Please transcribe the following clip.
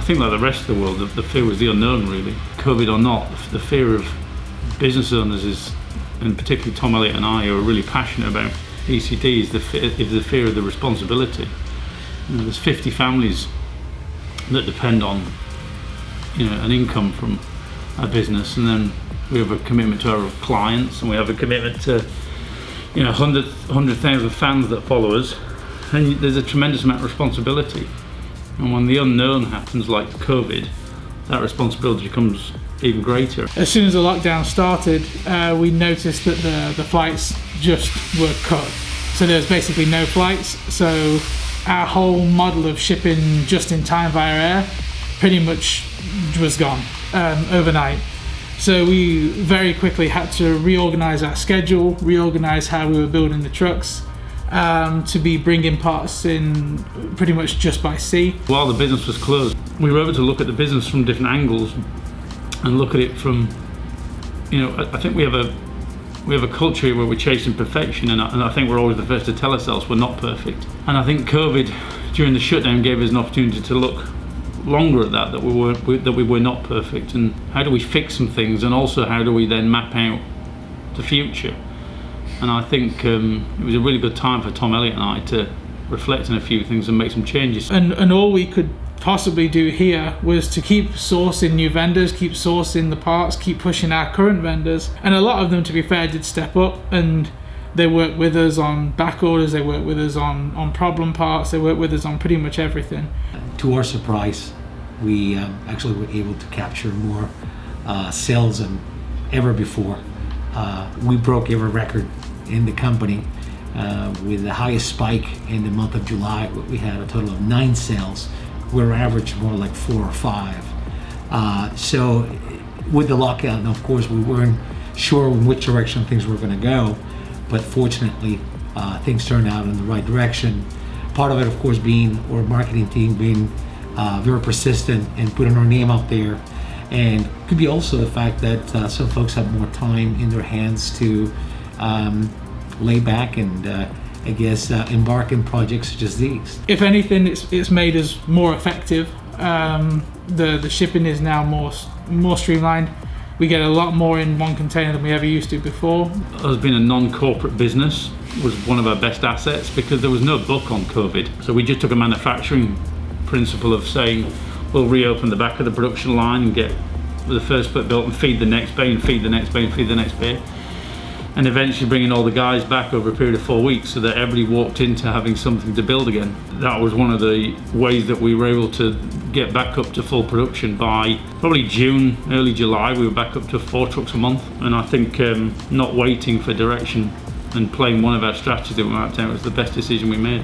think like the rest of the world, the fear was the unknown really. COVID or not, the fear of business owners is, and particularly Tom Elliott and I, who are really passionate about E.C.D, is the fear of the responsibility. You know, there's 50 families that depend on, you know, an income from our business, and then we have a commitment to our clients, and we have a commitment to, you know, 100,000 fans that follow us, and there's a tremendous amount of responsibility. And when the unknown happens, like COVID, that responsibility becomes even greater. As soon as the lockdown started, we noticed that the flights just were cut. So there's basically no flights. So our whole model of shipping just in time via air pretty much was gone overnight. So we very quickly had to reorganize our schedule, reorganize how we were building the trucks, to be bringing parts in pretty much just by sea. While the business was closed, we were able to look at the business from different angles and look at it from, you know, I think we have a culture here where we're chasing perfection, and I think we're always the first to tell ourselves we're not perfect. And I think COVID during the shutdown gave us an opportunity to look longer at that we were not perfect, and how do we fix some things, and also how do we then map out the future. And I think it was a really good time for Tom Elliott and I to reflect on a few things and make some changes. And all we could possibly do here was to keep sourcing new vendors, keep sourcing the parts, keep pushing our current vendors. And a lot of them, to be fair, did step up, and they work with us on back orders, they work with us on problem parts, they work with us on pretty much everything. To our surprise, we actually were able to capture more sales than ever before. We broke every record in the company with the highest spike in the month of July. We had a total of 9 sales. We're average more like 4 or 5. So with the lockout, of course, we weren't sure in which direction things were going to go, but fortunately things turned out in the right direction. Part of it, of course, being our marketing team being very persistent and putting our name out there, and could be also the fact that some folks have more time in their hands to lay back and I guess embark in projects such as these. If anything, it's made us more effective. The shipping is now more streamlined. We get a lot more in one container than we ever used to before. Us being a non-corporate business was one of our best assets because there was no book on COVID. So we just took a manufacturing principle of saying we'll reopen the back of the production line and get the first split built and feed the next bay and feed the next bay and feed the next bay, and eventually bringing all the guys back over a period of 4 weeks so that everybody walked into having something to build again. That was one of the ways that we were able to get back up to full production. By probably June, early July, we were back up to 4 trucks a month, and I think not waiting for direction and playing one of our strategies that we mapped out was the best decision we made.